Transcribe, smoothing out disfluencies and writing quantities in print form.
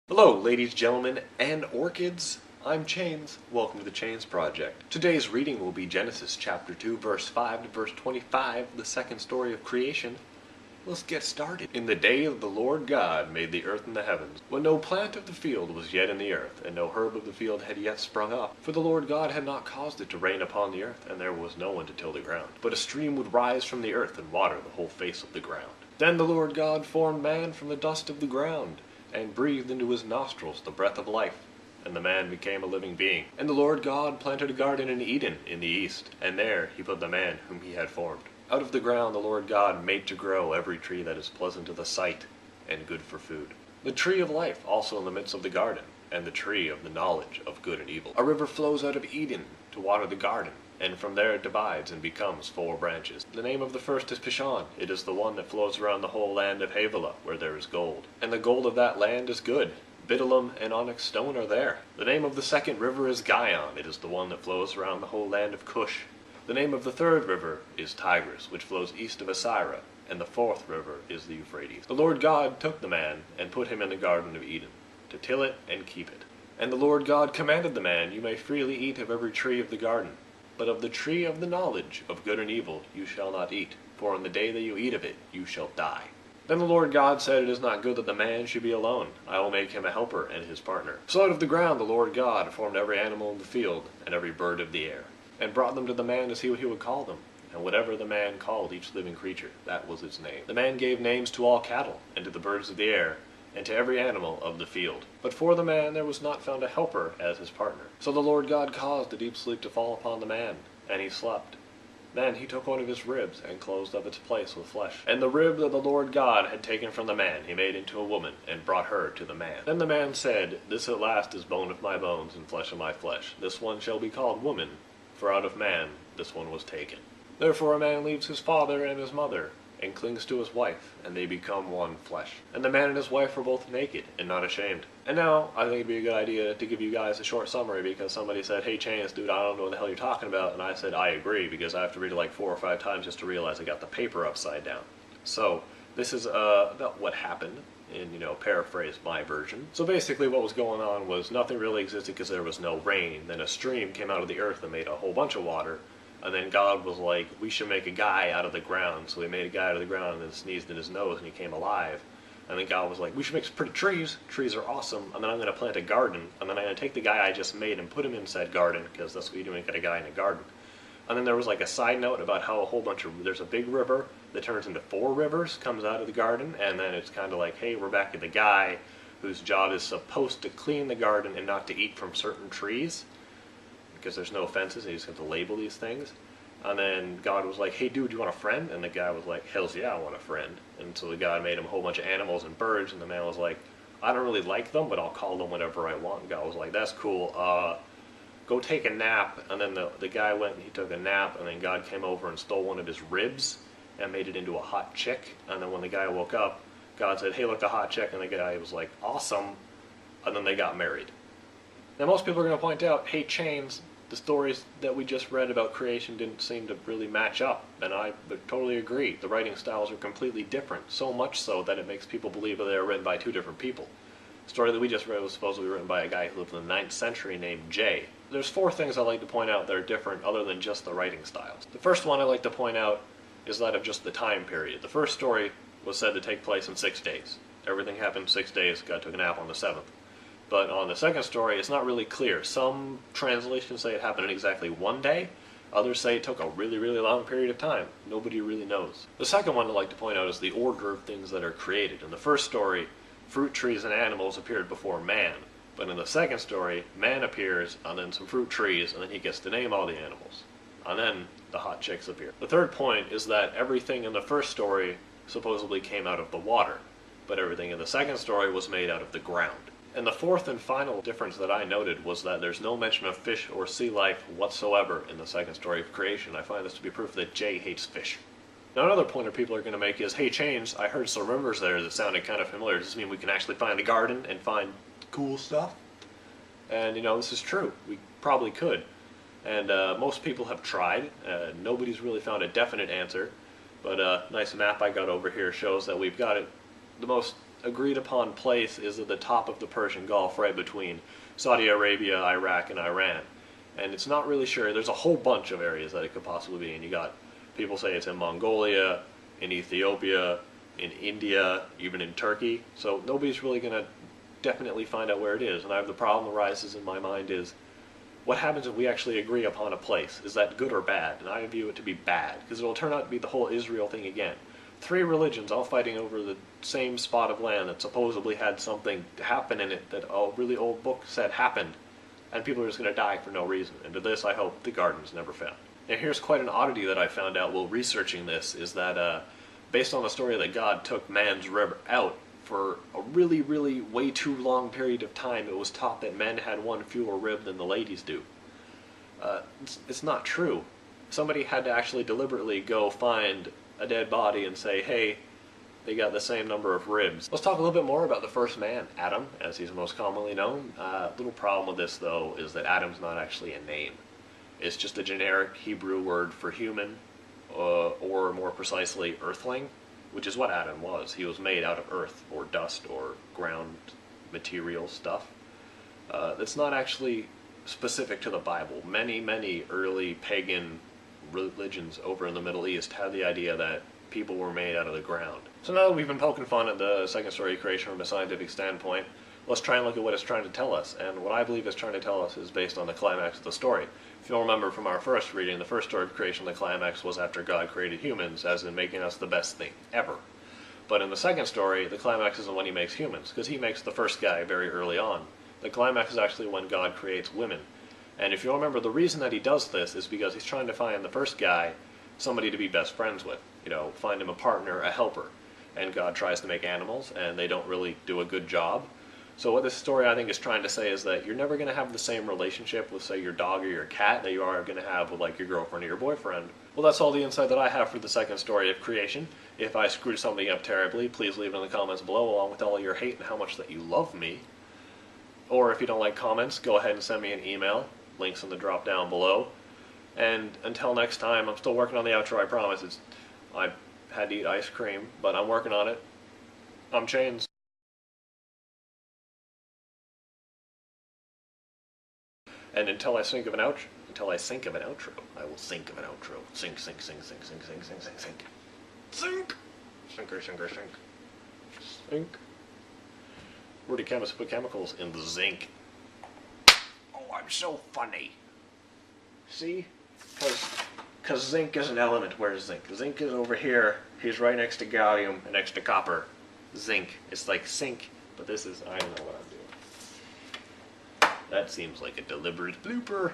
Hello, ladies, gentlemen, and orchids. I'm Chains. Welcome to the Thechainsproject. Today's reading will be Genesis chapter 2, verse 5 to verse 25, the second story of creation. Let's get started. In the day of the Lord God made the earth and the heavens, when no plant of the field was yet in the earth, and no herb of the field had yet sprung up. For the Lord God had not caused it to rain upon the earth, and there was no one to till the ground. But a stream would rise from the earth and water the whole face of the ground. Then the Lord God formed man from the dust of the ground, and breathed into his nostrils the breath of life, and the man became a living being. And the Lord God planted a garden in Eden in the east, and there he put the man whom he had formed. Out of the ground the Lord God made to grow every tree that is pleasant to the sight, and good for food. The tree of life also in the midst of the garden, and the tree of the knowledge of good and evil. A river flows out of Eden to water the garden, and from there it divides and becomes 4 branches. The name of the first is Pishon. It is the one that flows around the whole land of Havilah, where there is gold. And the gold of that land is good. Bitumen and onyx stone are there. The name of the second river is Gihon. It is the one that flows around the whole land of Cush. The name of the third river is Tigris, which flows east of Assyria. And the fourth river is the Euphrates. The Lord God took the man and put him in the garden of Eden, to till it and keep it. And the Lord God commanded the man, You may freely eat of every tree of the garden, but of the tree of the knowledge of good and evil you shall not eat, for in the day that you eat of it you shall die. Then the Lord God said, It is not good that the man should be alone. I will make him a helper and his partner. So out of the ground the Lord God formed every animal in the field, and every bird of the air, and brought them to the man to see what he would call them. And whatever the man called each living creature, that was its name. The man gave names to all cattle, and to the birds of the air, and to every animal of the field. But for the man there was not found a helper as his partner. So the Lord God caused a deep sleep to fall upon the man, and he slept. Then he took one of his ribs, and closed up its place with flesh. And the rib that the Lord God had taken from the man he made into a woman, and brought her to the man. Then the man said, This at last is bone of my bones, and flesh of my flesh. This one shall be called woman, for out of man this one was taken. Therefore a man leaves his father and his mother, and clings to his wife, and they become one flesh. And the man and his wife were both naked, and not ashamed. And now, I think it'd be a good idea to give you guys a short summary, because somebody said, Hey Chains, dude, I don't know what the hell you're talking about, and I said, I agree, because I have to read it like 4 or 5 times just to realize I got the paper upside down. So, this is about what happened, in, paraphrase my version. So basically what was going on was nothing really existed because there was no rain. Then a stream came out of the earth and made a whole bunch of water. And then God was like, we should make a guy out of the ground. So he made a guy out of the ground and then sneezed in his nose and he came alive. And then God was like, we should make some pretty trees. Trees are awesome. And then I'm going to plant a garden. And then I'm going to take the guy I just made and put him in said garden, because that's what you do when you get a guy in a garden. And then there was like a side note about how there's a big river that turns into 4 rivers, comes out of the garden. And then it's kind of like, hey, we're back at the guy whose job is supposed to clean the garden and not to eat from certain trees, because there's no fences, and you just have to label these things. And then God was like, hey dude, you want a friend? And the guy was like, hells yeah, I want a friend. And so the God made him a whole bunch of animals and birds, and the man was like, I don't really like them, but I'll call them whatever I want. And God was like, that's cool, go take a nap. And then the guy went and he took a nap, and then God came over and stole one of his ribs and made it into a hot chick. And then when the guy woke up, God said, hey look, a hot chick. And the guy was like, awesome. And then they got married. Now most people are going to point out, hey Chains, the stories that we just read about creation didn't seem to really match up, and I would totally agree. The writing styles are completely different, so much so that it makes people believe that they were written by 2 different people. The story that we just read was supposedly written by a guy who lived in the 9th century named Jay. There's 4 things I like to point out that are different other than just the writing styles. The first one I like to point out is that of just the time period. The first story was said to take place in 6 days. Everything happened in 6 days. God took a nap on the 7th. But on the second story, it's not really clear. Some translations say it happened in exactly 1 day. Others say it took a really, really long period of time. Nobody really knows. The second one I'd like to point out is the order of things that are created. In the first story, fruit trees and animals appeared before man. But in the second story, man appears, and then some fruit trees, and then he gets to name all the animals. And then the hot chicks appear. The third point is that everything in the first story supposedly came out of the water, but everything in the second story was made out of the ground. And the fourth and final difference that I noted was that there's no mention of fish or sea life whatsoever in the second story of creation. I find this to be proof that Jay hates fish. Now another point that people are going to make is, hey Chains, I heard some rumors there that sounded kind of familiar. Does this mean we can actually find a garden and find cool stuff? And this is true. We probably could. And most people have tried. Nobody's really found a definite answer. But a nice map I got over here shows that we've got it. The most agreed upon place is at the top of the Persian Gulf, right between Saudi Arabia, Iraq, and Iran. And it's not really sure. There's a whole bunch of areas that it could possibly be in. You got people say it's in Mongolia, in Ethiopia, in India, even in Turkey. So nobody's really going to definitely find out where it is. And I have the problem that arises in my mind is, what happens if we actually agree upon a place? Is that good or bad? And I view it to be bad, because it will turn out to be the whole Israel thing again. 3 religions all fighting over the same spot of land that supposedly had something happen in it that a really old book said happened, and people are just going to die for no reason. And to this I hope the gardens never fail. Now here's quite an oddity that I found out while researching this, is that based on the story that God took man's rib out, for a really, really way too long period of time, it was taught that men had one fewer rib than the ladies do. It's not true. Somebody had to actually deliberately go find a dead body and say, hey, they got the same number of ribs. Let's talk a little bit more about the first man, Adam, as he's most commonly known. Little problem with this, though, is that Adam's not actually a name. It's just a generic Hebrew word for human, or more precisely, earthling, which is what Adam was. He was made out of earth, or dust, or ground material stuff. That's not actually specific to the Bible. Many, many early pagan religions over in the Middle East had the idea that people were made out of the ground. So now that we've been poking fun at the second story of creation from a scientific standpoint, let's try and look at what it's trying to tell us. And what I believe it's trying to tell us is based on the climax of the story. If you'll remember from our first reading, the first story of creation, the climax was after God created humans, as in making us the best thing ever. But in the second story, the climax isn't when he makes humans, because he makes the first guy very early on. The climax is actually when God creates women. And if you'll remember, the reason that he does this is because he's trying to find the first guy somebody to be best friends with. You know, find him a partner, a helper. And God tries to make animals, and they don't really do a good job. So what this story, I think, is trying to say is that you're never going to have the same relationship with, say, your dog or your cat that you are going to have with, like, your girlfriend or your boyfriend. Well, that's all the insight that I have for the second story of creation. If I screwed something up terribly, please leave it in the comments below, along with all your hate and how much that you love me. Or if you don't like comments, go ahead and send me an email. Links in the drop down below. And until next time, I'm still working on the outro, I promise. I had to eat ice cream, but I'm working on it. I'm Chains. And until I think of an outro, I will think of an outro. Sink, sink, sink, sink, sink, sink, sink, sink, sink. Sink! Sinker, sinker, sink. Sink. Where do chemists put chemicals? In the zinc. Oh, I'm so funny. See? Because zinc is an element. Where's zinc? Zinc is over here. He's right next to gallium and next to copper. Zinc. It's like sink, but this is, I don't know what I'm doing. That seems like a deliberate blooper.